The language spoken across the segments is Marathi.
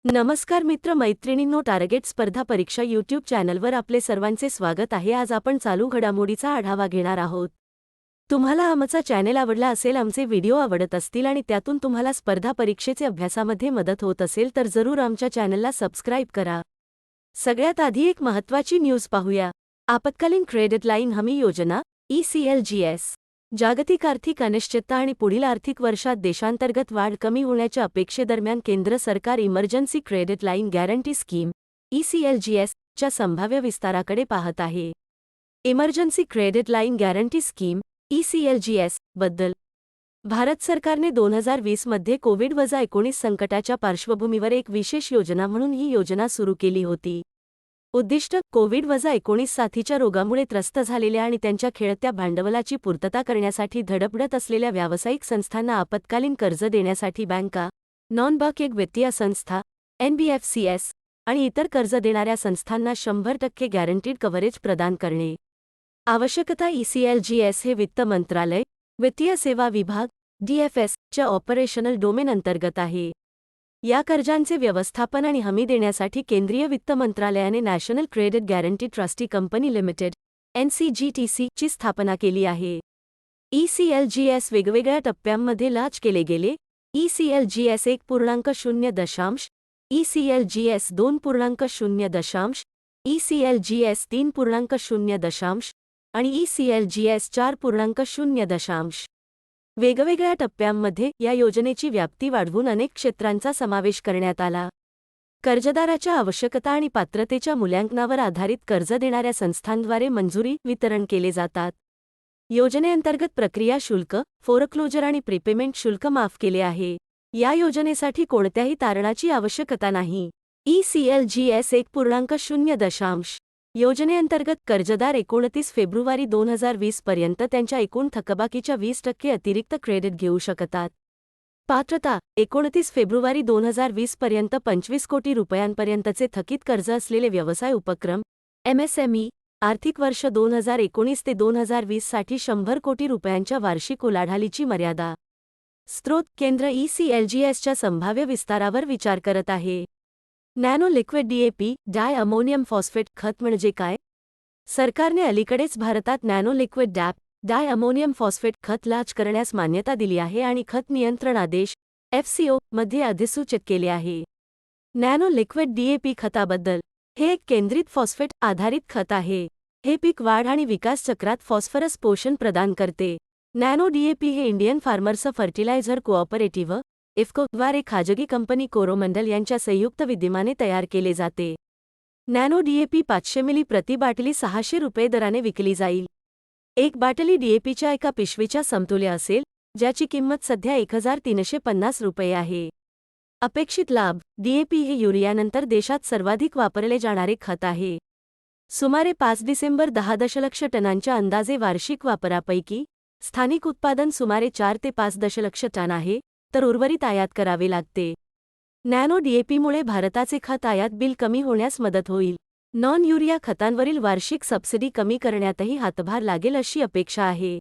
नमस्कार मित्र मैत्रिणींनो, टार्गेट स्पर्धा परीक्षा यूट्यूब चॅनलवर आपले सर्वांचे स्वागत आहे। आज आपण चालू घडामोडीचा आढावा घेणार आहोत। तुम्हाला आमचा चॅनल आवडला असेल, आमचे व्हिडिओ आवडत असतील आणि त्यातून तुम्हाला स्पर्धा परीक्षेचे अभ्यासामध्ये मदत होत असेल तर जरूर आमच्या चॅनलला सबस्क्राइब करा। सगळ्यात आधी एक महत्त्वाची न्यूज पाहूया। आपत्कालीन क्रेडिट लाईन हमी योजना ECLGS जागतिक आर्थिक अनिश्चितता आणि पुढील आर्थिक वर्षात देशांतर्गत वाढ कमी होण्याच्या अपेक्षेदरम्यान केंद्र सरकार emergency credit line guarantee scheme ECLGS च्या संभाव्य विस्ताराकडे पाहत आहे। Emergency credit line guarantee scheme ECLGS बद्दल भारत सरकारने 2020 मध्ये कोविड-19 संकटाच्या पार्श्वभूमीवर एक विशेष योजना म्हणून ही योजना सुरू केली होती। उद्दिष्ट कोविड-19 साथीच्या रोगामुळे त्रस्त झालेल्या आणि त्यांच्या खेळत्या भांडवलाची पूर्तता करण्यासाठी धडपडत असलेल्या व्यावसायिक संस्थांना आपत्कालीन कर्ज देण्यासाठी बँका, नॉन-बँकिंग वित्तीय संस्था NBFCS आणि इतर कर्ज देणाऱ्या संस्थांना 100% गॅरंटीड कव्हरेज प्रदान करणे। आवश्यकता ECLGS हे वित्त मंत्रालय, वित्तीय सेवा विभाग DFS च्या ऑपरेशनल डोमेन अंतर्गत आहे। या कर्जांचे व्यवस्थापन आणि हमी देण्यासाठी केंद्रीय वित्त मंत्रालयाने national credit guarantee trustee company limited NCGTC ची स्थापना केली आहे। ECLGS वेगवेगळ्या टप्प्यांमध्ये लाँच केले गेले। ECLGS 1.0 ECLGS 2.0 ECLGS 3.0 आणि ECLGS 4.0 वेगवेगळ्या टप्प्यांमध्ये या योजनेची व्याप्ती वाढवून अनेक क्षेत्रांचा समावेश करण्यात आला। कर्जदाराच्या आवश्यकता आणि पात्रतेच्या मूल्यांकनावर आधारित कर्ज देणाऱ्या संस्थांद्वारे मंजुरी वितरण केले जातात। योजनेअंतर्गत प्रक्रिया शुल्क, फोरक्लोजर आणि प्रीपेमेंट शुल्क माफ केले आहे। या योजनेसाठी कोणत्याही तारणाची आवश्यकता नाही। ECLGS 1.0 योजनेअंतर्गत कर्जदार 29 फेब्रुवारी 2020 पर्यंत त्यांच्या एकूण थकबाकीच्या 20% अतिरिक्त क्रेडिट घेऊ शकतात। पात्रता 29 फेब्रुवारी 2020 पर्यंत 25 कोटी रुपयांपर्यंतचे थकीत कर्ज असलेले व्यवसाय उपक्रम MSME आर्थिक वर्ष 2019 ते 2020 साठी 100 कोटी रुपयांच्या वार्षिक उलाढालीची मर्यादा। स्त्रोत केंद्र ECLGS च्या संभाव्य विस्तारावर विचार करत आहे। नॅनो लिक्विड DAP डाय अमोनियम फॉस्फेट खत म्हणजे काय? सरकारने अलीकडेच भारतात नॅनो लिक्विड DAP डाय अमोनियम फॉस्फेट खत लाँच करण्यास मान्यता दिली आहे आणि खत नियंत्रण आदेश FCO मध्ये अधिसूचित केले आहे। नॅनो लिक्विड DAP खताबद्दल हे एक केंद्रित फॉस्फेट आधारित खत आहे। हे पीक वाढ आणि विकास चक्रात फॉस्फरस पोषण प्रदान करते। नॅनो DAP हे Indian farmers fertiliser cooperative IFFCO द्वारे खाजगी कंपनी कोरोमंडल यांच्या संयुक्त विद्यमाने तयार केले जाते। नॅनो DAP 500 मिली प्रति बाटली 600 रुपये दराने विकली जाईल। एक बाटली DAPच्या एका पिशवीच्या समतुल्य असेल, ज्याची किंमत सध्या 1350 रुपये आहे। अपेक्षित लाभ DAP हे युरियानंतर देशात सर्वाधिक वापरले जाणारे खत आहे। सुमारे 5 डिसेंबर 10 दशलक्ष टनांच्या अंदाजे वार्षिक वापरापैकी स्थानिक उत्पादन सुमारे 4 ते 5 दशलक्ष टन आहे, तर उर्वरित आयात करावे लागते। नॅनो DAPमुळे भारताचे खत आयात बिल कमी होण्यास मदत होईल। नॉन युरिया खतांवरील वार्षिक सबसिडी कमी करण्यातही हातभार लागेल अशी अपेक्षा आहे।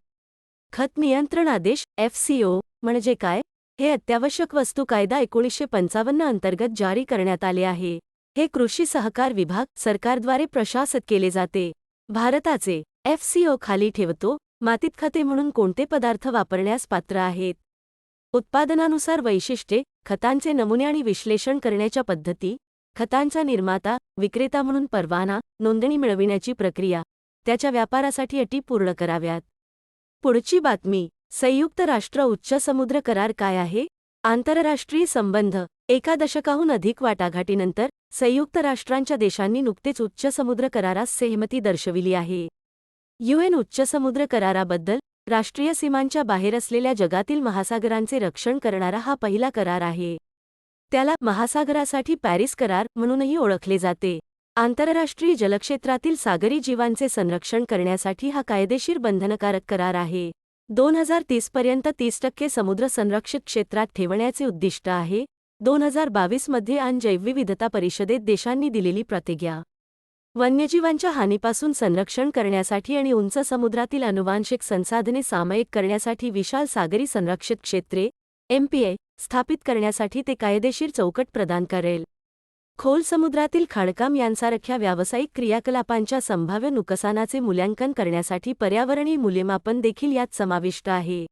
खत नियंत्रण आदेश FCO म्हणजे काय? हे अत्यावश्यक वस्तू कायदा 1955 अंतर्गत जारी करण्यात आले आहे। हे कृषी सहकार विभाग सरकारद्वारे प्रशासित केले जाते। भारताचे FCO खाली ठेवतो मातीत खते म्हणून कोणते पदार्थ वापरण्यास पात्र आहेत। उत्पादनानुसार वैशिष्ट्ये, खतांचे नमुने आणि विश्लेषण करण्याच्या पद्धती, खतांचा निर्माता, विक्रेता म्हणून परवाना, नोंदणी मिळविण्याची प्रक्रिया, त्याच्या व्यापारासाठी अटी पूर्ण कराव्यात। पुढची बातमी, संयुक्त राष्ट्र उच्च समुद्र करार काय आहे? आंतरराष्ट्रीय संबंध एका दशकाहून अधिक वाटाघाटीनंतर संयुक्त राष्ट्रांच्या देशांनी नुकतेच उच्च समुद्र करारास सहमती दर्शविली आहे। UN उच्च समुद्र कराराबद्दल राष्ट्रीय सीमांच्या बाहेर असलेल्या जगातील महासागरांचे रक्षण करणारा हा पहिला करार आहे। त्याला महासागरासाठी पॅरिस करार म्हणूनही ओळखले जाते। आंतरराष्ट्रीय जलक्षेत्रातील सागरी जीवांचे संरक्षण करण्यासाठी हा कायदेशीर बंधनकारक करार आहे। 2030 पर्यंत 30% समुद्र संरक्षित क्षेत्रात ठेवण्याचे उद्दिष्ट आहे। 2022 मध्ये आन जैवविविधता परिषदेत देशांनी दिलेली प्रतिज्ञा वन्यजीवांच्या हानीपासून संरक्षण करण्यासाठी आणि उंच समुद्रातील अनुवांशिक संसाधने सामायिक करण्यासाठी विशाल सागरी संरक्षित क्षेत्रे MPA स्थापित करण्यासाठी ते कायदेशीर चौकट प्रदान करेल। खोल समुद्रातील खाणकाम यांसारख्या व्यावसायिक क्रियाकलापांच्या संभाव्य नुकसानाचे मूल्यांकन करण्यासाठी पर्यावरणीय मूल्यमापन देखील यात समाविष्ट आहे.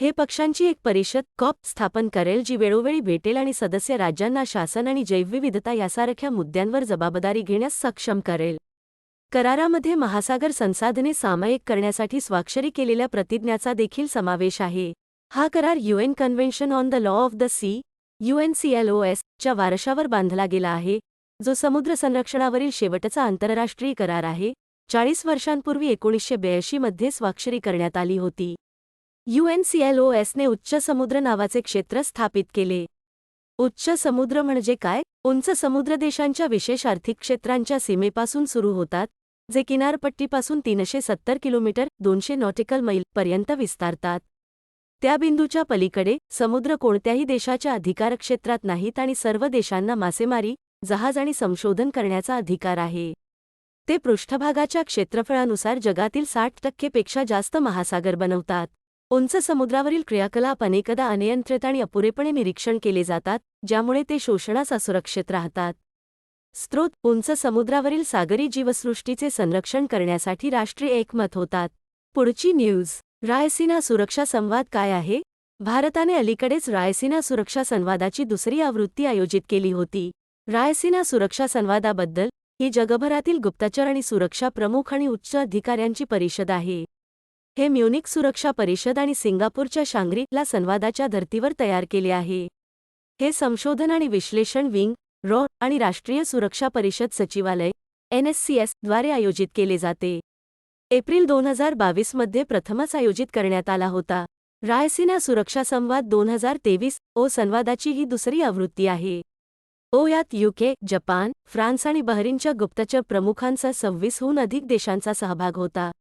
हे पक्षांची एक परिषद कॉप स्थापन करेल जी वेळोवेळी भेटेल आणि सदस्य राज्यांना शासन आणि जैवविविधता यासारख्या मुद्द्यांवर जबाबदारी घेण्यास सक्षम करेल. करारामध्ये महासागर संसाधने सामायिक करण्यासाठी स्वाक्षरी केलेल्या प्रतिज्ञाचा देखील समावेश आहे. हा करार UN convention on the law of the sea UNCLOS च्या वारशावर बांधला गेला आहे, जो समुद्र संरक्षणावरील शेवटचा आंतरराष्ट्रीय करार आहे. 40 वर्षांपूर्वी 1982 मध्ये स्वाक्षरी करण्यात आली होती. UNCLOS ने उच्च समुद्र नावाचे क्षेत्र स्थापित केले. उच्च समुद्र म्हणजे काय? उंच समुद्र देशांच्या विशेष आर्थिक क्षेत्रांच्या सीमेपासून सुरू होतात, जे किनारपट्टीपासून 370 किलोमीटर 200 नॉटिकल मैल पर्यंत विस्तारतात. त्या बिंदूच्या पलीकडे समुद्र कोणत्याही देशाच्या अधिकारक्षेत्रात नाहीत आणि सर्व देशांना मासेमारी, जहाज आणि संशोधन करण्याचा अधिकार आहे. ते पृष्ठभागाच्या क्षेत्रफळानुसार जगातील 60% पेक्षा जास्त महासागर बनवतात. उंच समुद्रावरील क्रियाकलाप अनेकदा अनियंत्रित आणि अपुरेपणे निरीक्षण केले जातात, ज्यामुळे ते शोषणास असुरक्षित राहतात. स्रोत उंच समुद्रावरील सागरी जीवसृष्टीचे संरक्षण करण्यासाठी राष्ट्रीय एकमत होतात. पुढची न्यूज. रायसीना सुरक्षा संवाद काय आहे? भारताने अलीकडेच रायसीना सुरक्षा संवादाची दुसरी आवृत्ती आयोजित केली होती. रायसीना सुरक्षा संवादाबद्दल ही जगभरातील गुप्तचर आणि सुरक्षा प्रमुख आणि उच्च अधिकाऱ्यांची परिषद आहे. हे म्युनिक सुरक्षा परिषद आणि सिंगापूरच्या शांग्री-ला संवादाच्या धर्तीवर तयार केले आहे. हे संशोधन आणि विश्लेषण विंग रॉ आणि राष्ट्रीय सुरक्षा परिषद सचिवालय NSCS द्वारे आयोजित केले जाते. एप्रिल 2022 मध्ये प्रथमच आयोजित करण्यात आला होता. रायसीना सुरक्षा संवाद 2023 संवादाची ही दुसरी आवृत्ती आहे. यात UK, जपान, फ्रान्स आणि बहरीनच्या गुप्तचर प्रमुखांसह 26हून अधिक देशांचा सहभाग होता.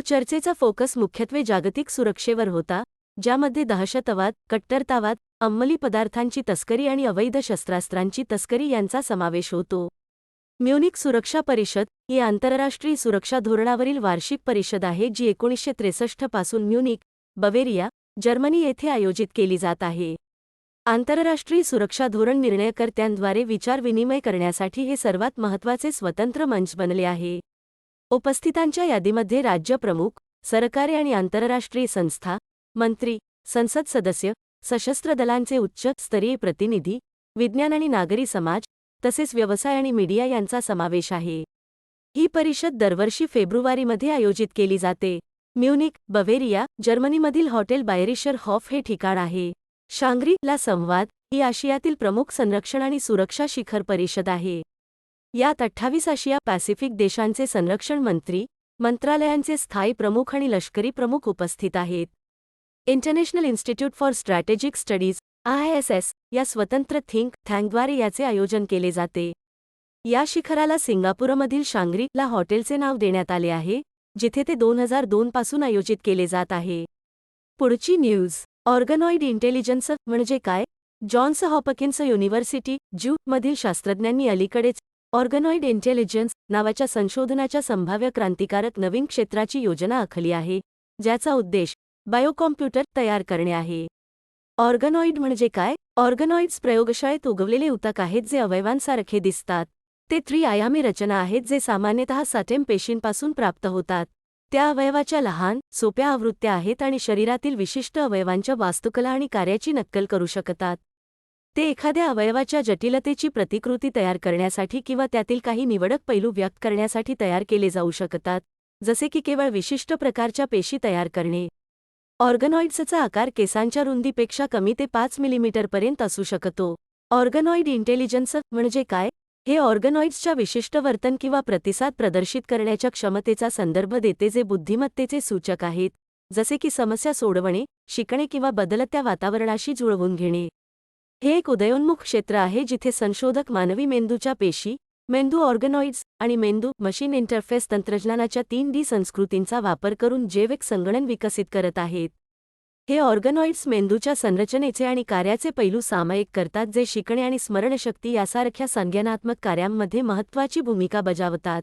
चर्चेचा फोकस मुख्यत्वे जागतिक सुरक्षेवर होता, ज्यामध्ये दहशतवाद, कट्टरतावाद, अंमली पदार्थांची तस्करी आणि अवैध शस्त्रास्त्रांची तस्करी यांचा समावेश होतो. म्युनिक सुरक्षा परिषद ही आंतरराष्ट्रीय सुरक्षा धोरणावरील वार्षिक परिषद आहे जी 1963 पासून म्युनिक, बवेरिया, जर्मनी येथे आयोजित केली जात आहे. आंतरराष्ट्रीय सुरक्षा धोरण निर्णयकर्त्यांद्वारे विचार-विनिमय करण्यासाठी हे सर्वात महत्त्वाचे स्वतंत्र मंच बनले आहे. उपस्थितांच्या यादीमध्ये राज्यप्रमुख, सरकारे आणि आंतरराष्ट्रीय संस्था, मंत्री, संसद सदस्य, सशस्त्र दलांचे उच्च स्तरीय प्रतिनिधी, विज्ञान आणि नागरी समाज, तसेच व्यवसाय आणि मीडिया यांचा समावेश आहे. ही परिषद दरवर्षी फेब्रुवारीमध्ये आयोजित केली जाते. म्युनिक, बवेरिया, जर्मनीमधील हॉटेल बायरिशर हॉफ हे ठिकाण आहे. शांग्री-ला संवाद ही आशियातील प्रमुख संरक्षण आणि सुरक्षा शिखर परिषद आहे. यात 28 आशिया पॅसिफिक देशांचे संरक्षण मंत्री, मंत्रालयांचे स्थायी प्रमुख आणि लष्करी प्रमुख उपस्थित आहेत. International institute for strategic studies IISS या स्वतंत्र थिंक टँकद्वारे याचे आयोजन केले जाते. या शिखराला सिंगापूरमधील शांग्री-ला हॉटेलचे नाव देण्यात आले आहे, जिथे ते 2002 पासून आयोजित केले जात आहे. पुढची न्यूज. ऑर्गनॉइड इंटेलिजन्स म्हणजे काय? जॉन्स हॉपकिन्स युनिव्हर्सिटी, मधील शास्त्रज्ञांनी अलीकडेच ऑर्गनॉइड इंटेलिजन्स नावाच्या संशोधनाच्या संभाव्य क्रांतिकारक नवीन क्षेत्राची योजना आखली आहे, ज्याचा उद्देश बायोकॉम्प्युटर तयार करणे आहे. ऑर्गनॉइड म्हणजे काय? ऑर्गनॉइड्स प्रयोगशाळेत उगवलेले ऊतक आहेत जे अवयवांसारखे दिसतात. ते त्रि-आयामी रचना आहेत जे सामान्यतः साटेम पेशींपासून प्राप्त होतात. त्या अवयवाच्या लहान, सोप्या आवृत्त्या आहेत आणि शरीरातील विशिष्ट अवयवांच्या वास्तुकला आणि कार्याची नक्कल करू शकतात. ते एखाद्या अवयवाच्या जटिलतेची प्रतिकृती तयार करण्यासाठी किंवा त्यातील काही निवडक पैलू व्यक्त करण्यासाठी तयार केले जाऊ शकतात, जसे की केवळ विशिष्ट प्रकारच्या पेशी तयार करणे. ऑर्गनॉइड्सचा आकार केसांच्या रुंदीपेक्षा कमी ते 5 मिलीमीटरपर्यंत असू शकतो. ऑर्गनॉइड इंटेलिजन्स म्हणजे काय? हे ऑर्गनॉइड्सच्या विशिष्ट वर्तन किंवा प्रतिसाद प्रदर्शित करण्याच्या क्षमतेचा संदर्भ देते जे बुद्धिमत्तेचे सूचक आहेत, जसे की समस्या सोडवणे, शिकणे किंवा बदलत्या वातावरणाशी जुळवून घेणे. हे एक उदयोन्मुख क्षेत्र आहे जिथे संशोधक मानवी मेंदूच्या पेशी, मेंदू ऑर्गनॉइड्स आणि मेंदू मशीन इंटरफेस तंत्रज्ञानाच्या 3D संस्कृतींचा वापर करून जैविक संगणन विकसित करत आहेत. हे ऑर्गनॉइड्स मेंदूच्या संरचनेचे आणि कार्याचे पैलू सामायिक करतात जे शिकणे आणि स्मरणशक्ती यासारख्या संज्ञानात्मक कार्यांमध्ये महत्त्वाची भूमिका बजावतात.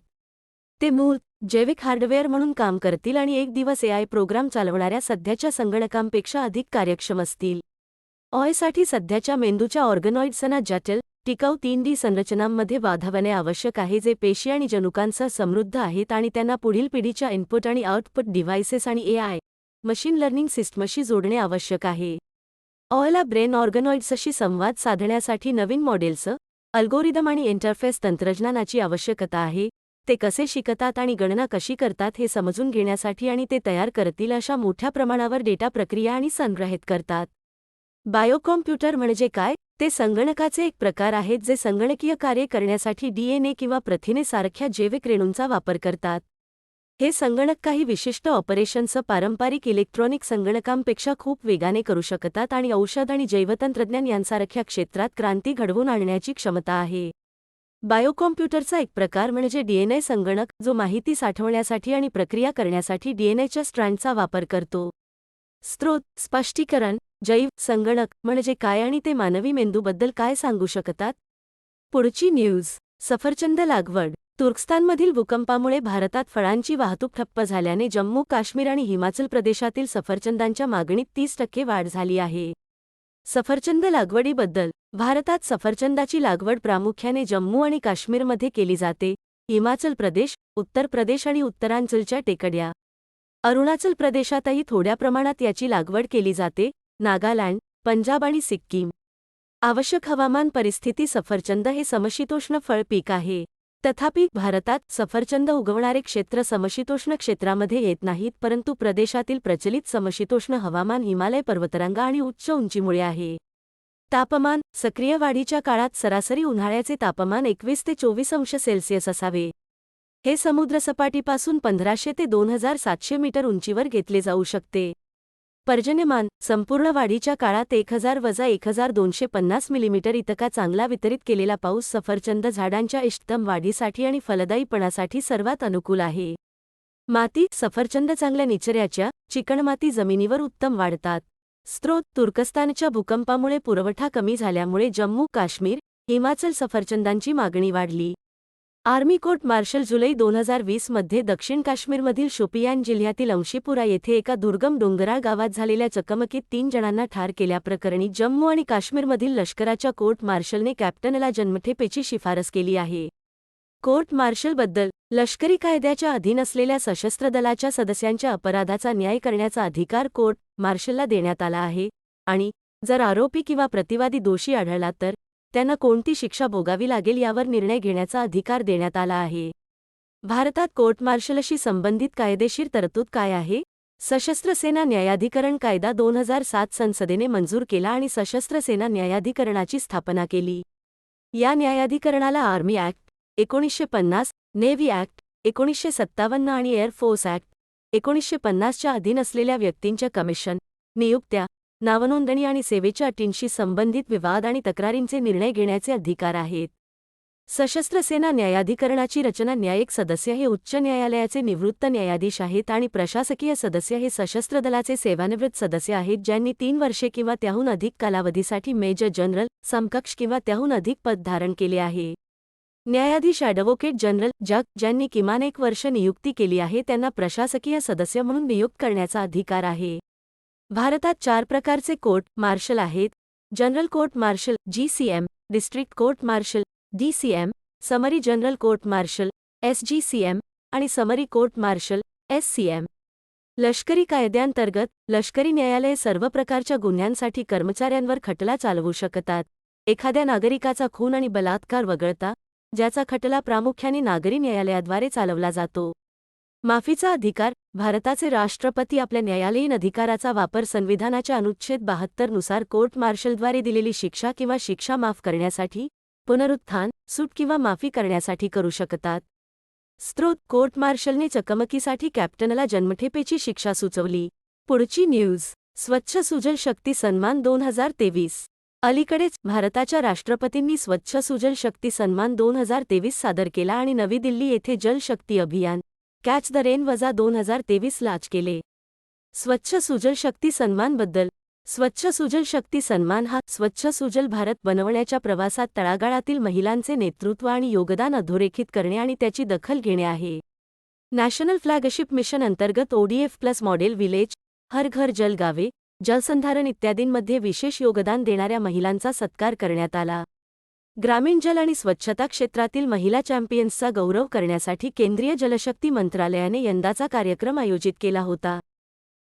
ते मूळ जैविक हार्डवेअर म्हणून काम करतील आणि एक दिवस AI प्रोग्राम चालवणाऱ्या सध्याच्या संगणकांपेक्षा अधिक कार्यक्षम असतील. साठी सध्याच्या मेंदूच्या ऑर्गनॉइड्सना जटिल, टिकाऊ 3D संरचनांमध्ये वाढवणे आवश्यक आहे जे पेशी आणि जनुकांसह समृद्ध आहेत आणि त्यांना पुढील पिढीच्या इनपुट आणि आउटपुट डिव्हाइसेस आणि AI मशीन लर्निंग सिस्टमशी जोडणे आवश्यक आहे. ऑयला ब्रेन ऑर्गनॉइड्सशी संवाद साधण्यासाठी नवीन मॉडेल्स, अल्गोरिदम आणि इंटरफेस तंत्रज्ञानाची आवश्यकता आहे. ते कसे शिकतात आणि गणना कशी करतात हे समजून घेण्यासाठी आणि ते तयार करतील अशा मोठ्या प्रमाणावर डेटा प्रक्रिया आणि संग्रहित करतात. बायोकॉम्प्युटर म्हणजे काय? ते संगणकाचे एक प्रकार आहेत जे संगणकीय कार्ये करण्यासाठी DNA किंवा प्रथिने सारख्या जैविक रेणूंचा वापर करतात. हे संगणक काही विशिष्ट ऑपरेशन्स पारंपरिक इलेक्ट्रॉनिक संगणकांपेक्षा खूप वेगाने करू शकतात आणि औषध आणि जैवतंत्रज्ञान यांसारख्या क्षेत्रात क्रांती घडवून आणण्याची क्षमता आहे. बायोकॉम्प्युटरचा एक प्रकार म्हणजे DNA संगणक, जो माहिती साठवण्यासाठी आणि प्रक्रिया करण्यासाठी DNAच्या स्ट्रँडचा वापर करतो. स्त्रोत, स्पष्टीकरण, जैव संगणक म्हणजे काय आणि ते मानवी मेंदूबद्दल काय सांगू शकतात? पुढची न्यूज. सफरचंद लागवड. तुर्कस्तानमधील भूकंपामुळे भारतात फळांची वाहतूक ठप्प झाल्याने जम्मू काश्मीर आणि हिमाचल प्रदेशातील सफरचंदांच्या मागणीत 30% वाढ झाली आहे. सफरचंद लागवडीबद्दल. भारतात सफरचंदाची लागवड प्रामुख्याने जम्मू आणि काश्मीरमध्ये केली जाते. हिमाचल प्रदेश, उत्तर प्रदेश आणि उत्तरांचलच्या टेकड्या, अरुणाचल प्रदेशातही थोड्या प्रमाणात याची लागवड केली जाते. नागालँड, पंजाब आणि सिक्कीम. आवश्यक हवामान परिस्थिती. सफरचंद हे समशीतोष्ण फळ पीक आहे. तथापि, भारतात सफरचंद उगवणारे क्षेत्र समशीतोष्ण क्षेत्रामध्ये येत नाहीत, परंतु प्रदेशातील प्रचलित समशीतोष्ण हवामान हिमालय पर्वतरांगा आणि उच्च उंचीमुळे आहे. तापमान. सक्रिय वाढीच्या काळात सरासरी उन्हाळ्याचे तापमान 21 ते 24 अंश सेल्सिअस असावे. हे समुद्रसपाटीपासून 1500 ते 2700 मीटर उंचीवर घेतले जाऊ शकते. पर्जन्यमान. संपूर्ण वाढीच्या काळात 1000-1250 मिलीमीटर इतका चांगला वितरित केलेला पाऊस सफरचंद झाडांच्या इष्टतम वाढीसाठी आणि फलदायीपणासाठी सर्वात अनुकूल आहे. माती. सफरचंद चांगल्या निचऱ्याच्या, चिकणमाती जमिनीवर उत्तम वाढतात. स्त्रोत. तुर्कस्तानच्या भूकंपामुळे पुरवठा कमी झाल्यामुळे जम्मू काश्मीर, हिमाचल सफरचंदांची मागणी वाढली. Army court marshal. जुलै 2020 मध्ये दक्षिण काश्मीरमधील शोपियान जिल्ह्यातील अंशीपुरा येथे एका दुर्गम डोंगराळ गावात झालेल्या चकमकीत 3 जणांना ठार केल्याप्रकरणी जम्मू आणि काश्मीरमधील लष्कराच्या कोर्ट मार्शलने कॅप्टनला जन्मठेपेची शिफारस केली आहे. कोर्ट मार्शलबद्दल. लष्करी कायद्याच्या अधीन असलेल्या सशस्त्र दलाच्या सदस्यांच्या अपराधाचा न्याय करण्याचा अधिकार कोर्ट मार्शलला देण्यात आला आहे आणि जर आरोपी किंवा प्रतिवादी दोषी आढळला तर त्यांना कोणती शिक्षा भोगावी लागेल यावर निर्णय घेण्याचा अधिकार देण्यात आला आहे. भारतात कोर्ट मार्शलशी संबंधित कायदेशीर तरतूद काय आहे? सशस्त्र सेना न्यायाधिकरण कायदा 2007 संसदेने मंजूर केला आणि सशस्त्र सेना न्यायाधिकरणाची स्थापना केली. या न्यायाधिकरणाला आर्मी ॲक्ट 1950, नेव्ही ॲक्ट 1957 आणि एअर फोर्स ॲक्ट 1950 च्या अधीन असलेल्या व्यक्तींच्या कमिशन, नियुक्त्या, नावनोंदणी आणि सेवेच्या अटींशी संबंधित विवाद आणि तक्रारींचे निर्णय घेण्याचे अधिकार आहेत. सशस्त्र सेना न्यायाधिकरणाची रचना. न्यायिक सदस्य हे उच्च न्यायालयाचे निवृत्त न्यायाधीश आहेत आणि प्रशासकीय सदस्य हे सशस्त्र दलाचे सेवानिवृत्त सदस्य आहेत ज्यांनी 3 वर्षे किंवा त्याहून अधिक कालावधीसाठी मेजर जनरल, समकक्ष किंवा त्याहून अधिक पद धारण केले आहे. न्यायाधीश ॲडव्होकेट जनरल, ज्यांनी किमान 1 वर्ष नियुक्ती केली आहे त्यांना प्रशासकीय सदस्य म्हणून नियुक्त करण्याचा अधिकार आहे. भारतात 4 प्रकारचे कोर्ट मार्शल आहेत. General court martial GCM, district court martial DCM, summary general court martial SGCM आणि समरी कोर्ट मार्शल SCM. लष्करी कायद्यांतर्गत, लष्करी न्यायालये सर्व प्रकारच्या गुन्ह्यांसाठी कर्मचाऱ्यांवर खटला चालवू शकतात. एखाद्या नागरिकाचा खून आणि बलात्कार वगळता, ज्याचा खटला प्रामुख्याने नागरी न्यायालयाद्वारे चालवला जातो. माफीचा अधिकार. भारताचे राष्ट्रपती आपल्या न्यायालयीन अधिकाराचा वापर संविधानाच्या अनुच्छेद 72 नुसार कोर्ट मार्शलद्वारे दिलेली शिक्षा किंवा शिक्षा माफ करण्यासाठी, पुनरुत्थान, सूट किंवा माफी करण्यासाठी करू शकतात. स्त्रोत. कोर्ट मार्शलने चकमकीसाठी कॅप्टनला जन्मठेपेची शिक्षा सुचवली. पुढची न्यूज. स्वच्छ सुजल शक्ती सन्मान 2023. अलीकडेच भारताच्या राष्ट्रपतींनी स्वच्छ सुजल शक्ती सन्मान 2023 सादर केला आणि नवी दिल्ली येथे जल शक्ती अभियान कॅच द रेन 2023 लाँच केले. स्वच्छ सुजल शक्ती सन्मानबद्दल. स्वच्छ सुजल शक्ती सन्मान हा स्वच्छ सुजल भारत बनवण्याच्या प्रवासात तळागाळातील महिलांचे नेतृत्व आणि योगदान अधोरेखित करणे आणि त्याची दखल घेणे आहे. नॅशनल फ्लॅगशिप मिशन अंतर्गत ODF+ मॉडेल विलेज, हर घर जल गावे, जलसंधारण इत्यादींमध्ये विशेष योगदान देणाऱ्या महिलांचा सत्कार करण्यात आला. ग्रामीण जल आणि स्वच्छता क्षेत्रातील महिला चॅम्पियन्सचा गौरव करण्यासाठी केंद्रीय जलशक्ती मंत्रालयाने यंदाचा कार्यक्रम आयोजित केला होता.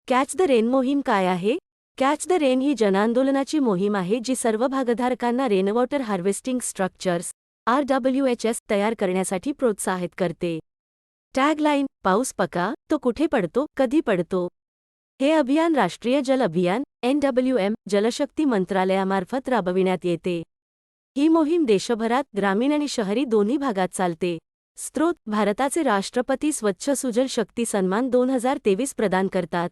कॅच द रेन मोहीम काय आहे? कॅच द रेन ही जनआंदोलनाची मोहीम आहे जी सर्व भागधारकांना रेनवॉटर हार्वेस्टिंग स्ट्रक्चर्स RWHS तयार करण्यासाठी प्रोत्साहित करते. टॅगलाईन: पाऊस पका, तो कुठे पडतो, कधी पडतो. हे अभियान राष्ट्रीय जल अभियान NWM जलशक्ती मंत्रालयामार्फत राबविण्यात येते. ही मोहीम देशभरात ग्रामीण आणि शहरी दोन्ही भागात चालते. स्रोत: भारताचे राष्ट्रपती स्वच्छ सुजल शक्ती सन्मान 2023 प्रदान करतात.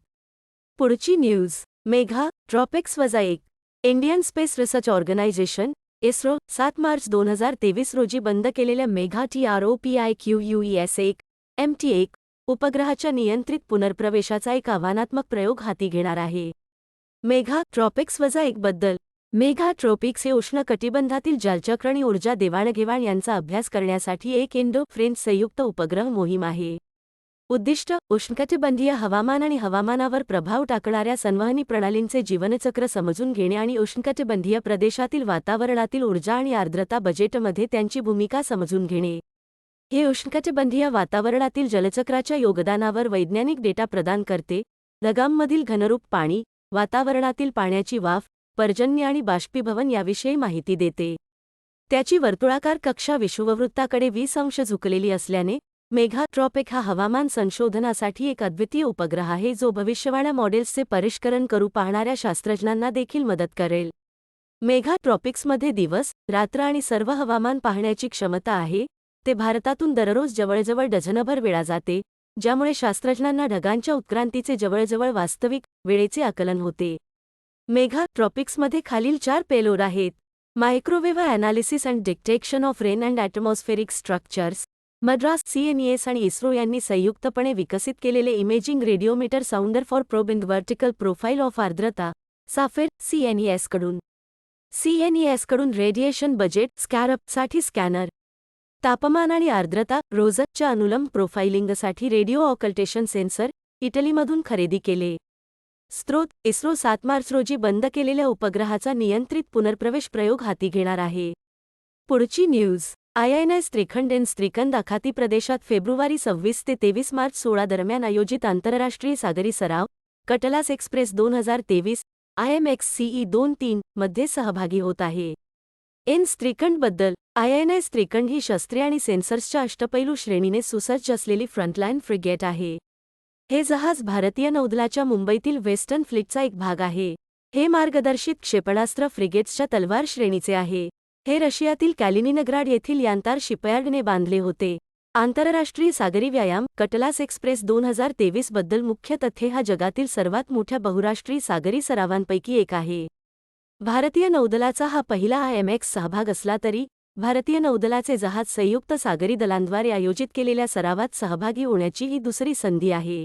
पुढची news. Megha Tropiques one Indian space research organisation ISRO 7 March 2023 रोजी बंद केलेल्या मेघा TROPIQUES-1 MT1 उपग्रहाच्या नियंत्रित पुनर्प्रवेशाचा एक आव्हानात्मक प्रयोग हाती घेणार आहे. मेघा ट्रॉपिक्स-1 बद्दल. मेघा ट्रॉपिक्स हे उष्णकटिबंधातील जलचक्र आणि ऊर्जा देवाणघेवाण यांचा अभ्यास करण्यासाठी एक इंडो-फ्रेंच संयुक्त उपग्रह मोहीम आहे. उद्दिष्ट: उष्णकटिबंधीय हवामान आणि हवामानावर प्रभाव टाकणाऱ्या संवहनी प्रणालींचे जीवनचक्र समजून घेणे आणि उष्णकटिबंधीय प्रदेशातील वातावरणातील ऊर्जा आणि आर्द्रता बजेटमध्ये त्यांची भूमिका समजून घेणे. हे उष्णकटिबंधीय वातावरणातील जलचक्राच्या योगदानावर वैज्ञानिक डेटा प्रदान करते. ढगांमधील घनरूप पाणी, वातावरणातील पाण्याची वाफ, पर्जन्य आणि बाष्पीभवन याविषयी माहिती देते. त्याची वर्तुळाकार कक्षा विषुववृत्ताकडे 20 अंश झुकलेली असल्याने मेघा ट्रॉपिक हा हवामान संशोधनासाठी एक अद्वितीय उपग्रह आहे जो भविष्यवाण्या मॉडेल्सचे परिष्करण करू पाहणाऱ्या शास्त्रज्ञांना देखील मदत करेल. मेघा ट्रॉपिक्समध्ये दिवस, रात्र आणि सर्व हवामान पाहण्याची क्षमता आहे. ते भारतातून दररोज जवळजवळ डझनभर वेळा जाते, ज्यामुळे शास्त्रज्ञांना ढगांच्या उत्क्रांतीचे जवळजवळ वास्तविक वेळेचे आकलन होते. मेघा ट्रॉपिक्समध्ये खालील 4 पेलोड आहेत. Microwave analysis and detection of rain and atmospheric structures Madras CNES आणि इस्रो यांनी संयुक्तपणे विकसित केलेले imaging radiometer sounder for probing vertical profile of आर्द्रता साफेर CNES कडून रेडिएशन बजेट साठी स्कॅनर. तापमान आणि आर्द्रता रोजच्या अनुलंब प्रोफाइलिंगसाठी रेडिओ ऑकल्टेशन सेन्सर इटलीमधून खरेदी केले. स्रोत: इस्रो 7 मार्च रोजी बंद केलेल्या उपग्रहाचा नियंत्रित पुनर्प्रवेश प्रयोग हाती घेणार आहे. पुढची न्यूज. INS श्रीखंड आखाती प्रदेशात फेब्रुवारी 26 ते 23 मार्च 16 दरम्यान आयोजित आंतरराष्ट्रीय सागरी सराव कटलास एक्सप्रेस 2023 IMXCE-23 मध्ये सहभागी होत आहे. श्रीखंड बद्दल. INS श्रीखंड ही शस्त्रे आणि सेन्सर्सच्या अष्टपैलू श्रेणीने सुसज्ज असलेली फ्रंटलाईन फ्रिगेट आहे. हे जहाज भारतीय नौदलाच्या मुंबईतील वेस्टर्न फ्लीटचा एक भाग आहे. हे मार्गदर्शित क्षेपणास्त्र फ्रिगेट्सच्या तलवार श्रेणीचे आहे. हे रशियातील कॅलिनिनग्राड येथील यांतार शिपयार्डने बांधले होते. आंतरराष्ट्रीय सागरी व्यायाम कटलास एक्सप्रेस 2023 बद्दल मुख्य तथ्ये हा जगातील सर्वात मोठ्या बहुराष्ट्रीय सागरी सरावांपैकी एक आहे. भारतीय नौदलाचा हा पहिला IMX सहभाग असला तरी भारतीय नौदलाचे जहाज संयुक्त सागरी दलांद्वारे आयोजित केलेल्या सरावात सहभागी होण्याची ही दुसरी संधी आहे.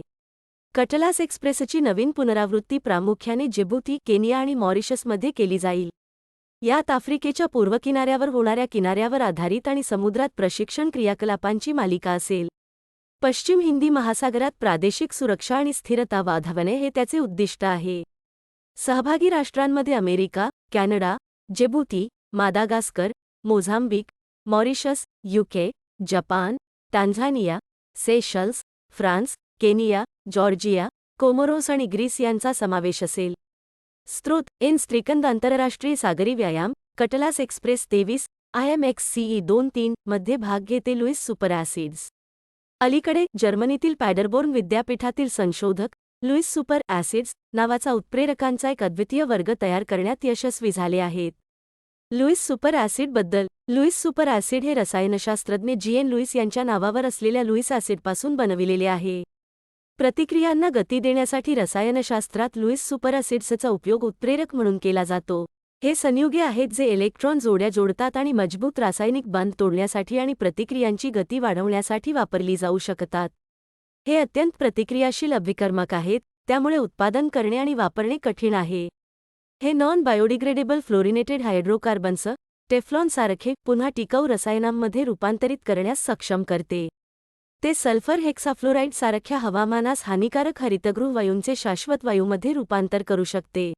कटलास एक्सप्रेसची नवीन पुनरावृत्ती प्रामुख्याने जिबूती, केनिया आणि मॉरिशसमध्ये केली जाईल. यात आफ्रिकेच्या पूर्व किनाऱ्यावर होणाऱ्या किनाऱ्यावर आधारित आणि समुद्रात प्रशिक्षण क्रियाकलापांची मालिका असेल. पश्चिम हिंदी महासागरात प्रादेशिक सुरक्षा आणि स्थिरता वाढवणे हे त्याचे उद्दिष्ट आहे. सहभागी राष्ट्रांमध्ये America, Canada, Djibouti, Madagascar, Mozambique, Mauritius, UK, Japan, Tanzania, Seychelles, France, Kenya, Georgia, Comoros आणि ग्रीस यांचा समावेश असेल. स्रोत: श्रीखंड आंतरराष्ट्रीय सागरी व्यायाम कटलास एक्सप्रेस 23 IMXCE-23 मध्ये भाग घेते. Lewis super acids. अलीकडे जर्मनीतील पॅडरबोर्न विद्यापीठातील संशोधक लुईस सुपर ॲसिड्स नावाचा उत्प्रेरकांचा एक अद्वितीय वर्ग तयार करण्यात यशस्वी झाले आहेत. लुईस सुपर ॲसिड बद्दल. लुईस सुपर ॲसिड हे रसायनशास्त्रज्ञ GN लुईस यांच्या नावावर असलेल्या लुईस ॲसिडपासून बनविलेले आहे. प्रतिक्रियांना गती देण्यासाठी रसायनशास्त्रात लुईस सुपर ॲसिड्सचा उपयोग उत्प्रेरक म्हणून केला जातो. हे संयुगे आहेत जे इलेक्ट्रॉन जोड्या जोडतात आणि मजबूत रासायनिक बांध तोडण्यासाठी आणि प्रतिक्रियांची गती वाढवण्यासाठी वापरली जाऊ शकतात. हे अत्यंत प्रतिक्रियाशील अभिकर्मक आहेत, त्यामुळे उत्पादन करणे आणि वापरणे कठीण आहे. हे non biodegradable fluorinated hydrocarbons Teflon सारखे पुन्हा टिकाऊ रसायनांमध्ये रूपांतरित करण्यास सक्षम करते. ते सल्फर हेक्साफ्लोराइड सारख्या हवामानास हानिकारक हरितगृह वायूंचे शाश्वत वायूमध्ये रूपांतर करू शकते.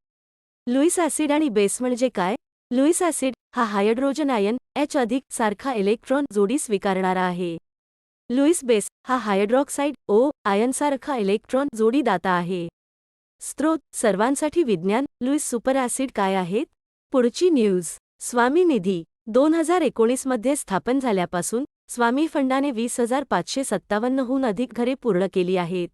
लुईस ॲसिड आणि बेस म्हणजे काय? लुईस ॲसिड हा हायड्रोजन आयन H अधिक सारखा इलेक्ट्रॉन जोडी स्वीकारणारा आहे. लुईस बेस हा हायड्रॉक्साईड O आयनसारखा इलेक्ट्रॉन जोडी दाता आहे. स्रोत सर्वांसाठी विज्ञान. लुईस सुपरॲसिड काय आहेत? पुढची न्यूज. स्वामी निधी 2019 मध्ये स्थापन झाल्यापासून स्वामी फंडाने 20,557 हून अधिक घरे पूर्ण केली आहेत.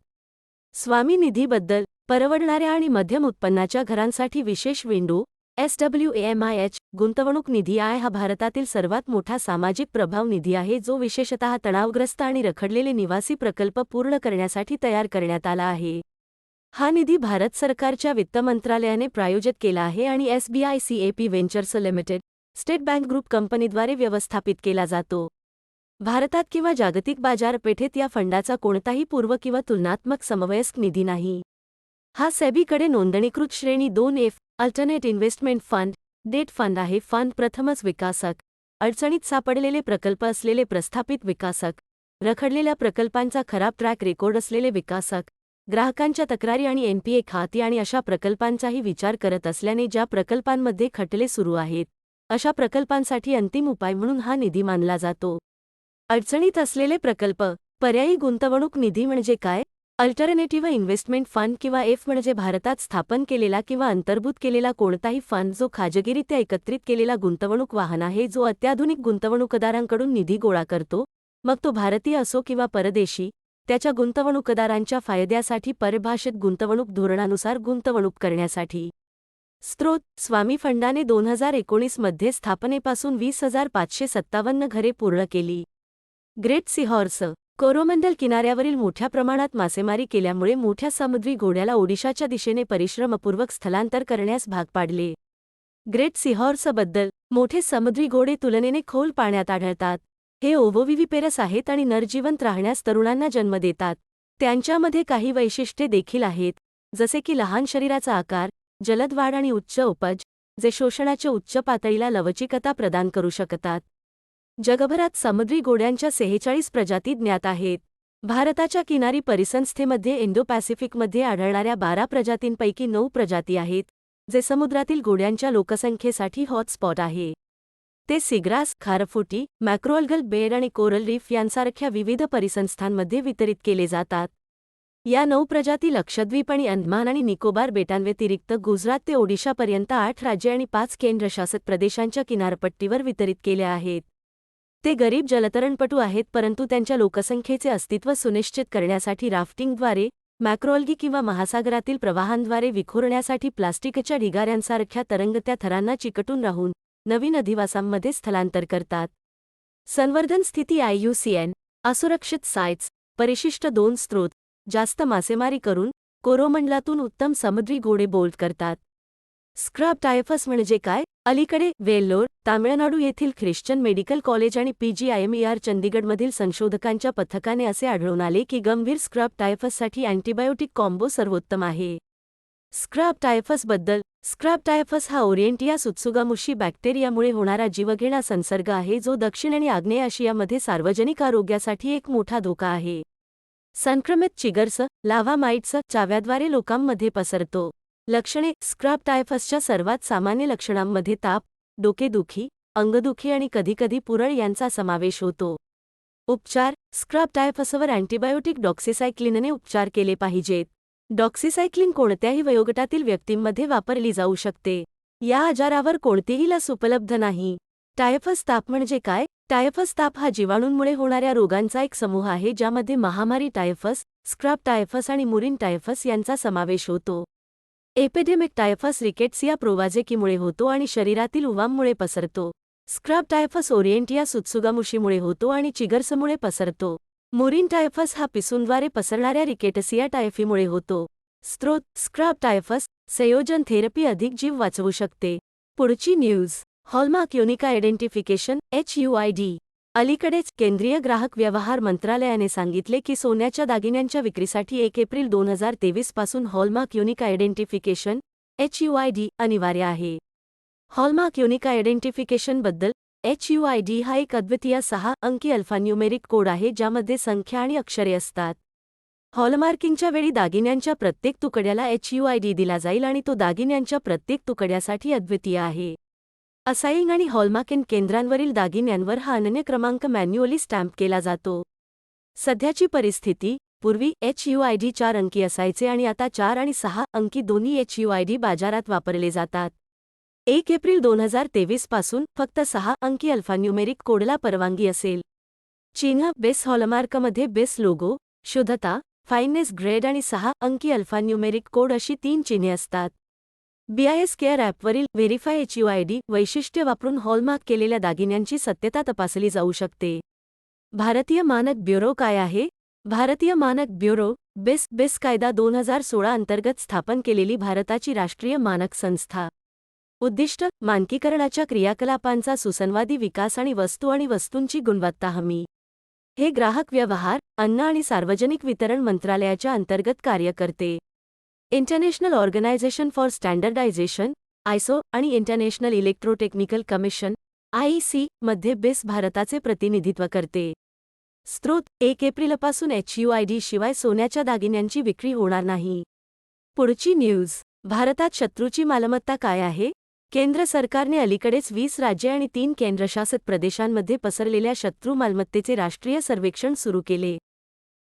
स्वामी निधीबद्दल परवडणाऱ्या आणि मध्यम उत्पन्नाच्या घरांसाठी विशेष विंडो SWAMIH गुंतवणूक निधी आय हा भारतातील सर्वात मोठा सामाजिक प्रभाव निधी आहे जो विशेषतः तणावग्रस्त आणि रखडलेले निवासी प्रकल्प पूर्ण करण्यासाठी तयार करण्यात आला आहे. हा निधी भारत सरकारच्या वित्त मंत्रालयाने प्रायोजित केला आहे आणि SBI CAP ventures limited state bank group कंपनीद्वारे व्यवस्थापित केला जातो. भारतात किंवा जागतिक बाजारपेठेत या फंडाचा कोणताही पूर्व किंवा तुलनात्मक समवयस्क निधी नाही. हा सेबीकडे नोंदणीकृत श्रेणी 2F alternate investment fund debt fund आहे. फंड प्रथमच विकासक, अडचणीत सापडलेले प्रकल्प असलेले प्रस्थापित विकासक, रखडलेल्या प्रकल्पांचा खराब ट्रॅक रेकॉर्ड असलेले विकासक, ग्राहकांच्या तक्रारी आणि NPA खाती आणि अशा प्रकल्पांचाही विचार करत असल्याने ज्या प्रकल्पांमध्ये खटले सुरू आहेत अशा प्रकल्पांसाठी अंतिम उपाय म्हणून हा निधी मानला जातो. अडचणीत असलेले प्रकल्प. पर्यायी गुंतवणूक निधी म्हणजे काय? अल्टरनेटिव्ह इन्व्हेस्टमेंट फंड किंवा एफ म्हणजे भारतात स्थापन केलेला किंवा अंतर्भूत केलेला कोणताही फंड जो खाजगीरित्या एकत्रित केलेला गुंतवणूक वाहन आहे जो अत्याधुनिक गुंतवणूकदारांकडून निधी गोळा करतो, मग तो भारतीय असो किंवा परदेशी, त्याच्या गुंतवणूकदारांच्या फायद्यासाठी परिभाषित गुंतवणूक धोरणानुसार गुंतवणूक करण्यासाठी. स्रोत स्वामी फंडाने 2019 मध्ये स्थापनेपासून 20,557 घरे पूर्ण केली. ग्रेट सीहॉर्स कोरोमंडल किनाऱ्यावरील मोठ्या प्रमाणात मासेमारी केल्यामुळे मोठ्या समुद्री घोड्याला ओडिशाच्या दिशेने परिश्रमपूर्वक स्थलांतर करण्यास भाग पाडले. ग्रेट सीहॉर्सबद्दल मोठे समुद्री घोडे तुलनेने खोल पाण्यात आढळतात. हे ओव्होविव्हिपेरस आहेत आणि नरजिवंत राहण्यास तरुणांना जन्म देतात. त्यांच्यामध्ये काही वैशिष्ट्ये देखील आहेत, जसे की लहान शरीराचा आकार, जलद वाढ आणि उच्च उपज, जे शोषणाच्या उच्च पातळीला लवचिकता प्रदान करू शकतात. जगभरात समुद्री घोड्यांच्या 46 प्रजाती ज्ञात आहेत. भारताच्या किनारी परिसंस्थेमध्ये इंडो पॅसिफिकमध्ये आढळणाऱ्या 12 प्रजातींपैकी 9 प्रजाती आहेत, जे समुद्रातील घोड्यांच्या लोकसंख्येसाठी हॉटस्पॉट आहे. ते सीग्रास, खारफुटी, मॅक्रोअल्गल बेड आणि कोरल रीफ यांसारख्या विविध परिसंस्थांमध्ये वितरित केले जातात. या 9 प्रजाती लक्षद्वीप आणि अंदमान आणि निकोबार बेटांव्यतिरिक्त गुजरात ते ओडिशापर्यंत 8 राज्ये आणि 5 केंद्रशासित प्रदेशांच्या किनारपट्टीवर वितरित केल्या आहेत. ते गरीब जलतरणपटू आहेत परंतु त्यांच्या लोकसंख्येचे अस्तित्व सुनिश्चित करण्यासाठी राफ्टिंगद्वारे, मॅक्रोअल्गी किंवा महासागरातील प्रवाहांद्वारे विखुरण्यासाठी प्लास्टिकच्या ढिगाऱ्यांसारख्या तरंगत्या थरांना चिकटून राहून नवीन अधिवासांमध्ये स्थलांतर करतात. संवर्धन स्थिती IUCN असुरक्षित साइट्स. परिशिष्ट 2 स्रोत जास्त मासेमारी करून कोरोमंडलातून उत्तम समुद्री घोडे बोल्ट करतात. स्क्रब टायफस म्हणजे काय? अलीकडे वेल्लोर, तामिळनाडू येथील ख्रिश्चन मेडिकल कॉलेज आणि PGIMER चंदीगडमधील संशोधकांच्या पथकाने असे आढळून आले की गंभीर स्क्रब टायफससाठी अँटीबायोटिक कॉम्बो सर्वोत्तम आहे. स्क्रब टायफसबद्दल. स्क्रब टायफस हा ओरिएंटिया सुत्सुगामुशी बॅक्टेरियामुळे होणारा जीवघेणा संसर्ग आहे जो दक्षिण आणि आग्नेय आशियामध्ये सार्वजनिक आरोग्यासाठी एक मोठा धोका आहे. संक्रमित चिगर्स, लाव्हा माइट्स चाव्याद्वारे लोकांमध्ये पसरतो. लक्षणे. स्क्रब टायफसच्या सर्वात सामान्य लक्षणांमध्ये ताप, डोकेदुखी, अंगदुखी आणि कधीकधी पुरळ यांचा समावेश होतो. उपचार. स्क्रब टायफसवर अँटीबायोटिक डॉक्सिसायक्लिनने उपचार केले पाहिजेत. डॉक्सिसायक्लिन कोणत्याही वयोगटातील व्यक्तींमध्ये वापरली जाऊ शकते. या आजारावर कोणतीही लस उपलब्ध नाही. टायफस ताप म्हणजे काय? टायफस ताप हा जीवाणूंमुळे होणाऱ्या रोगांचा एक समूह आहे ज्यामध्ये महामारी टायफस, स्क्रब टायफस आणि मुरिन टायफस यांचा समावेश होतो. एपिडेमिक टायफस रिकेट्सिया प्रोवाजेकीमुळे होतो आणि शरीरातील उवांमुळे पसरतो. स्क्रब टायफस ओरिएंटिया सुत्सुगामुशीमुळे होतो आणि चिगर्समुळे पसरतो. मुरिन टायफस हा पिसूंद्वारे पसरणाऱ्या रिकेटसिया टायफीमुळे होतो. स्रोत. स्क्रब टायफस संयोजन थेरपी अधिक जीव वाचवू शकते. पुढची news. Hallmark unique identification HUID. अलीकडेच केंद्रीय ग्राहक व्यवहार मंत्रालयाने सांगितले की सोन्याच्या दागिन्यांच्या विक्रीसाठी 1 एप्रिल 2023 पासून हॉलमार्क युनिक आयडेंटिफिकेशन HUID अनिवार्य आहे. Hallmark unique आयडेंटिफिकेशनबद्दल. HUID हा एक अद्वितीय 6 अंकी अल्फान्यूमेरिक कोड आहे ज्यामध्ये संख्या आणि अक्षरे असतात. हॉलमार्किंगच्या वेळी दागिन्यांच्या प्रत्येक तुकड्याला HUID दिला जाईल आणि तो दागिन्यांच्या प्रत्येक तुकड्यासाठी अद्वितीय आहे. असाईंग आणि हॉलमार्किंग केंद्रांवरील दागिन्यांवर हा अनन्य क्रमांक मॅन्युअली स्टॅम्प केला जातो. सध्याची परिस्थिती: पूर्वी HUID 4 अंकी असायचे आणि आता 4 आणि 6 अंकी दोन्ही HUID बाजारात वापरले जातात. 1 एप्रिल 2023 पासून फक्त 6 अंकी अल्फान्यूमेरिक कोडला परवानगी असेल. चिन्ह: बेस हॉलमार्कमध्ये बेस लोगो, शुद्धता, फाईननेस ग्रेड आणि 6 अंकी अल्फान्यूमेरिक कोड अशी 3 चिन्हे असतात. BIS केअर ॲपवरील व्हेरीफाय HUID वैशिष्ट्य वापरून हॉलमार्क केलेल्या दागिन्यांची सत्यता तपासली जाऊ शकते. भारतीय मानक ब्युरो काय आहे? भारतीय मानक ब्युरो, बेस कायदा 2016 अंतर्गत स्थापन केलेली भारताची राष्ट्रीय मानक संस्था. उद्दिष्ट: मानकीकरणाच्या क्रियाकलापांचा सुसंवादी विकास आणि वस्तूंची गुणवत्ता हमी. हे ग्राहक व्यवहार, अन्न आणि सार्वजनिक वितरण मंत्रालयाच्या अंतर्गत कार्य करते. International Organisation for Standardisation (ISO) आणि इंटरनॅशनल इलेक्ट्रोटेक्निकल कमिशन (IEC) मध्ये बेस भारताचे प्रतिनिधित्व करते. स्रोत: 1 एप्रिलपासून HUID शिवाय सोन्याच्या दागिन्यांची विक्री होणार नाही. पुढची न्यूज: भारतात शत्रूची मालमत्ता काय आहे? केंद्र सरकारने अलीकडेच 20 राज्ये आणि 3 केंद्रशासित प्रदेशांमध्ये पसरलेल्या शत्रू मालमत्तेचे राष्ट्रीय सर्वेक्षण सुरू केले.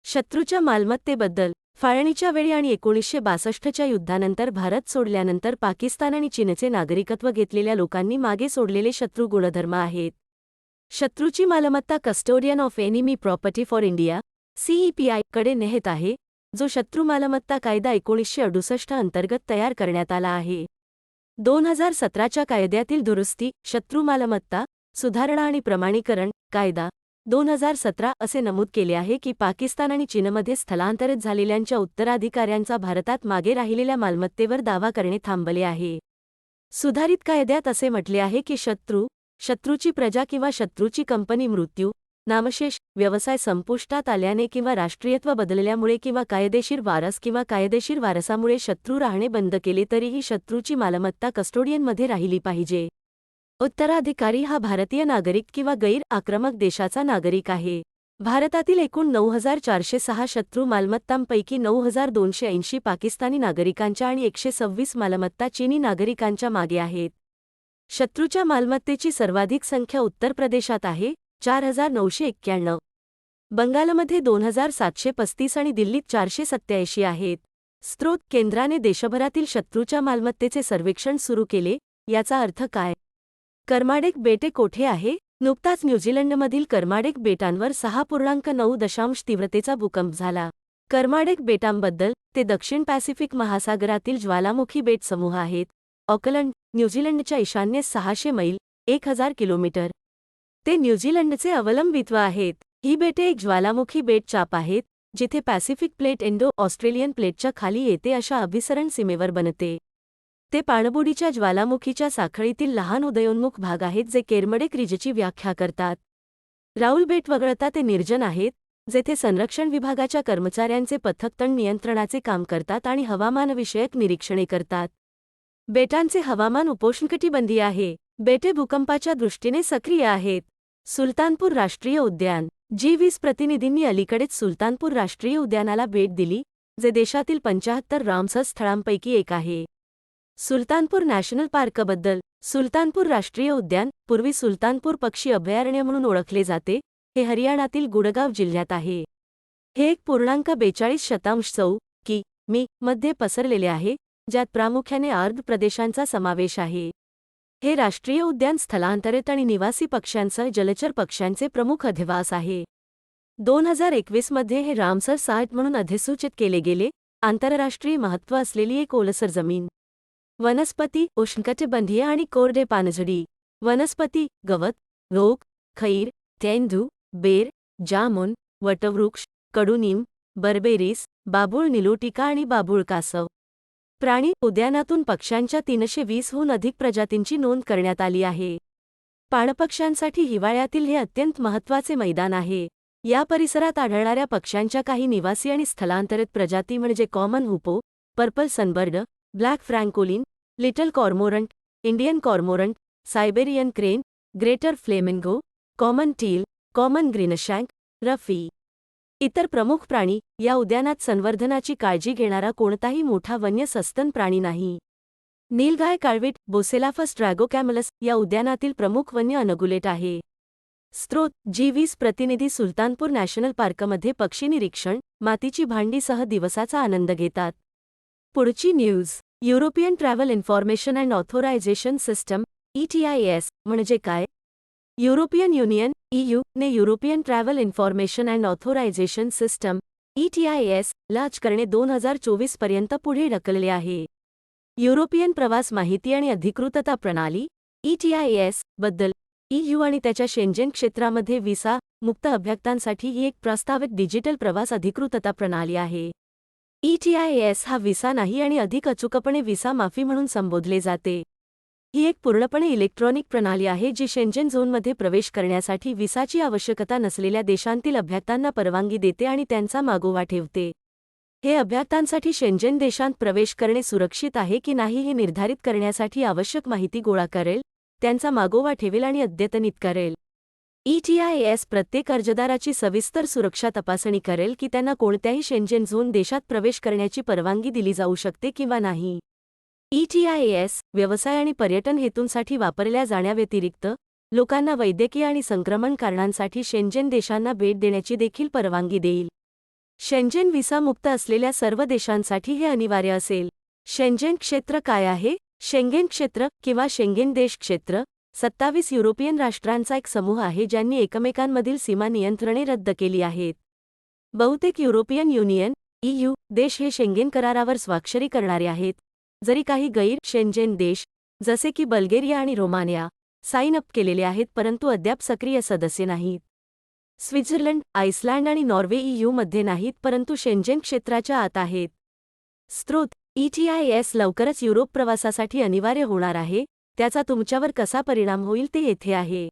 शत्रूच्या मालमत्तेबद्दल: फाळणीच्या वेळी आणि 1962च्या युद्धानंतर भारत सोडल्यानंतर पाकिस्तान आणि चीनचे नागरिकत्व घेतलेल्या लोकांनी मागे सोडलेले शत्रू गुणधर्म आहेत. शत्रूची मालमत्ता custodian of enemy property for India CEPI कडे नेहत आहे, जो शत्रू मालमत्ता कायदा 1968 अंतर्गत तयार करण्यात आला आहे. 2017च्या कायद्यातील दुरुस्ती, शत्रू मालमत्ता सुधारणा आणि प्रमाणीकरण कायदा 2017 असे नमूद केले आहे की पाकिस्तान आणि चीनमध्ये स्थलांतरित झालेल्यांच्या उत्तराधिकाऱ्यांचा भारतात मागे राहिलेल्या मालमत्तेवर दावा करणे थांबले आहे. सुधारित कायद्यात असे म्हटले आहे की शत्रूची प्रजा किंवा शत्रूची कंपनी मृत्यू, नामशेष, व्यवसाय संपुष्टात आल्याने किंवा राष्ट्रीयत्व बदलल्यामुळे किंवा कायदेशीर वारस किंवा कायदेशीर वारसामुळे शत्रू राहणे बंद केले तरीही शत्रूची मालमत्ता कस्टोडियनमध्ये राहिली पाहिजे. उत्तराधिकारी हा भारतीय नागरिक किंवा गैर-आक्रमक देशाचा नागरिक आहे. भारतातील एकूण 9,406 शत्रू मालमत्तांपैकी 9,280 पाकिस्तानी नागरिकांच्या आणि 126 मालमत्ता चीनी नागरिकांच्या मागे आहेत. शत्रूच्या मालमत्तेची सर्वाधिक संख्या उत्तर प्रदेशात आहे, 4,991. बंगालमध्ये 2,735 आणि दिल्लीत 487 आहेत. स्रोत: केंद्राने देशभरातील शत्रूच्या मालमत्तेचे सर्वेक्षण सुरू केले. याचा अर्थ काय? कर्माडेक बेटे कोठे आहे? नुकताच न्यूझीलंडमधील कर्माडेक बेटांवर 6.9 तीव्रतेचा भूकंप झाला. कर्माडेक बेटांबद्दल: ते दक्षिण पॅसिफिक महासागरातील ज्वालामुखी बेट समूह आहेत. ऑकलंड, न्यूझीलंडच्या ईशान्येस 600 मैल (1000 किलोमीटर). ते न्यूझीलंडचे अवलंबित्व आहेत. ही बेटे एक ज्वालामुखी बेट चाप आहेत, जिथे पॅसिफिक प्लेट इंडो-ऑस्ट्रेलियन प्लेटच्या खाली येते अशा अभिसरण सीमेवर बनते. ते पाणबुडीच्या ज्वालामुखीच्या साखळीतील लहान उदयोन्मुख भाग आहेत जे केर्मडेक रिजची व्याख्या करतात. राऊल बेट वगळता ते निर्जन आहेत, जेथे संरक्षण विभागाच्या कर्मचाऱ्यांचे पथक तण नियंत्रणाचे काम करतात आणि हवामानविषयक निरीक्षणे करतात. बेटांचे हवामान उपोष्णकटिबंधीय आहे. बेटे भूकंपाच्या दृष्टीने सक्रिय आहेत. सुलतानपूर राष्ट्रीय उद्यान: G20 प्रतिनिधींनी अलीकडेच सुलतानपूर राष्ट्रीय उद्यानाला भेट दिली, जे देशातील 75 रामसर स्थळांपैकी एक आहे. सुलतानपूर नॅशनल पार्कबद्दल: सुलतानपूर राष्ट्रीय उद्यान, पूर्वी सुलतानपूर पक्षी अभयारण्य म्हणून ओळखले जाते, हे हरियाणातील गुडगाव जिल्ह्यात आहे. हे 1.42 कि.मी. मध्ये पसरलेले आहे, ज्यात प्रामुख्याने आर्द्र प्रदेशांचा समावेश आहे. हे राष्ट्रीय उद्यान स्थलांतरित आणि निवासी पक्ष्यांसह जलचर पक्ष्यांचे प्रमुख अधिवास आहे. 2021 मध्ये हे रामसर साइट म्हणून अधिसूचित केले गेले. आंतरराष्ट्रीय महत्त्व असलेली एक ओलसर जमीन. वनस्पती: उष्णकटिबंधीय आणि कोरडे पानझडी. वनस्पती: गवत, ओक, खैर, तेंदू, बेर, जामुन, वटवृक्ष, कडुनिंब, बर्बेरिस, बाभूळ निलोटिका आणि बाभूळ कासव. प्राणी: उद्यानातून पक्ष्यांच्या 320हून अधिक प्रजातींची नोंद करण्यात आली आहे. पाणपक्ष्यांसाठी हिवाळ्यातील हे अत्यंत महत्त्वाचे मैदान आहे. या परिसरात आढळणाऱ्या पक्ष्यांच्या काही निवासी आणि स्थलांतरित प्रजाती म्हणजे common hoopoe, purple sunbird, black francolin, little cormorant, Indian cormorant, Siberian crane, greater flamingo, common teal, common greenshank, ruff. इतर प्रमुख प्राणी: या उद्यानात संवर्धनाची काळजी घेणारा कोणताही मोठा वन्य सस्तन प्राणी नाही. नीलगाय काळवीट बोसेलाफस ड्रॅगोकॅमलस या उद्यानातील प्रमुख वन्य अनगुलेट आहे. स्त्रोत G20 प्रतिनिधी सुलतानपूर नॅशनल पार्कमध्ये पक्षी निरीक्षण, मातीची भांडीसह दिवसाचा आनंद घेतात. पुढची news. European travel information and authorisation system ETIAS म्हणजे काय? युरोपियन युनियन EU ने European travel information and authorisation system ETIAS launch करणे 2024 पर्यंत पुढे ढकलले आहे. युरोपियन प्रवास माहिती आणि अधिकृतता प्रणाली ETIAS बद्दल EU आणि त्याच्या शेंजेन क्षेत्रामध्ये व्हिसा मुक्त अभ्यागतांसाठी ही एक प्रस्तावित डिजिटल प्रवास अधिकृतता प्रणाली आहे. ETIAS हा व्हिसा नाही आणि अधिक अचूकपणे व्हिसा माफी म्हणून संबोधले जाते. ही एक पूर्णपणे इलेक्ट्रॉनिक प्रणाली आहे जी शेंजेन झोनमध्ये प्रवेश करण्यासाठी व्हिसाची आवश्यकता नसलेल्या देशांतील अभ्यागतांना परवानगी देते आणि त्यांचा मागोवा ठेवते. हे अभ्यागतांसाठी शेंजेन देशांत प्रवेश करणे सुरक्षित आहे की नाही हे निर्धारित करण्यासाठी आवश्यक माहिती गोळा करेल, त्यांचा मागोवा ठेवेल आणि अद्यतनित करेल. ETIAS प्रत्येक अर्जदाराची सविस्तर सुरक्षा तपासणी करेल की त्यांना कोणत्याही शेंजेन झोन देशात प्रवेश करण्याची परवानगी दिली जाऊ शकते किंवा नाही. ETIAS व्यवसाय आणि पर्यटन हेतूंसाठी वापरल्या जाण्याव्यतिरिक्त लोकांना वैद्यकीय आणि संक्रमण कारणांसाठी शेंजेन देशांना भेट देण्याची देखील परवानगी देईल. शेंजेन व्हिसा मुक्त असलेल्या सर्व देशांसाठी हे अनिवार्य असेल. शेंजेन क्षेत्र काय आहे? शेंगेन क्षेत्र किंवा शेंगेन देश क्षेत्र 27 युरोपियन राष्ट्रांचा एक समूह आहे ज्यांनी एकमेकांमधील सीमा नियंत्रणे रद्द केली आहेत. बहुतेक युरोपियन युनियन EU देश हे शेंगेन करारावर स्वाक्षरी करणारे आहेत, जरी काही गैर-शेंजेन देश जसे की बल्गेरिया आणि रोमानिया साइन अप केलेले आहेत परंतु अद्याप सक्रिय सदस्य नाहीत. स्वित्झर्लंड, आइसलँड आणि नॉर्वे EU मध्ये नाहीत परंतु शेंजेन क्षेत्राच्या आत आहेत. स्त्रोत ETIAS लवकरच युरोप प्रवासासाठी अनिवार्य होणार आहे, त्याचा तुमच्यावर कसा परिणाम होईल ते येथे आहे.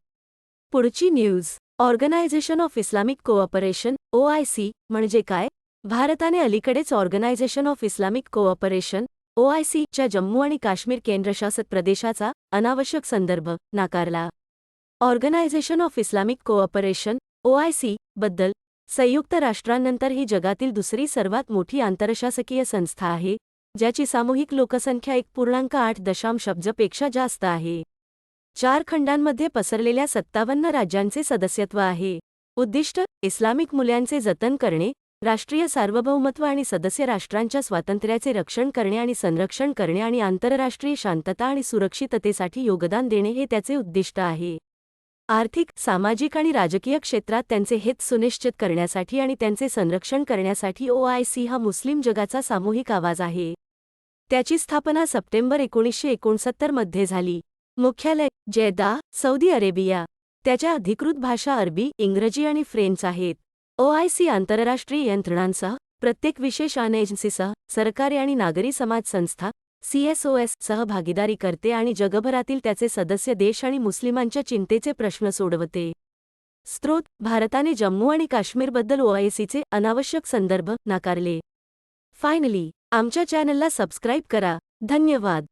पुढची news. Organisation of Islamic Cooperation OIC म्हणजे काय? भारताने अलीकडेच Organisation of Islamic Cooperation OIC च्या जम्मू आणि काश्मीर केंद्रशासित प्रदेशाचा अनावश्यक संदर्भ नाकारला. Organisation of Islamic Cooperation OIC बद्दल संयुक्त राष्ट्रांनंतर ही जगातील दुसरी सर्वात मोठी आंतरशासकीय संस्था आहे, ज्याची सामूहिक लोकसंख्या 1.8 दशांशपेक्षा जास्त आहे. 4 खंडांमध्ये पसरलेल्या 57 राज्यांचे सदस्यत्व आहे. उद्दिष्ट इस्लामिक मूल्यांचे जतन करणे, राष्ट्रीय सार्वभौमत्व आणि सदस्य राष्ट्रांच्या स्वातंत्र्याचे रक्षण करणे आणि संरक्षण करणे आणि आंतरराष्ट्रीय शांतता आणि सुरक्षिततेसाठी योगदान देणे हे त्याचे उद्दिष्ट आहे. आर्थिक, सामाजिक आणि राजकीय क्षेत्रात त्यांचे हित सुनिश्चित करण्यासाठी आणि त्यांचे संरक्षण करण्यासाठी OIC हा मुस्लिम जगाचा सामूहिक आवाज आहे. त्याची स्थापना सप्टेंबर 1969 मध्ये झाली. मुख्यालय जेद्दा, सौदी अरेबिया. त्याच्या अधिकृत भाषा अरबी, इंग्रजी आणि फ्रेंच आहेत. OIC आंतरराष्ट्रीय यंत्रणांसह, प्रत्येक विशेष एजन्सीसह, सरकारी आणि नागरी समाज संस्था CSOS सह भागीदारी करते आणि जगभरातील त्याचे सदस्य देश आणि मुस्लिमांच्या चिंतेचे प्रश्न सोडवते. स्त्रोत भारताने जम्मू आणि काश्मीरबद्दल OICचे अनावश्यक संदर्भ नाकारले. फायनली आमच्या चॅनलला सबस्क्राईब करा. धन्यवाद.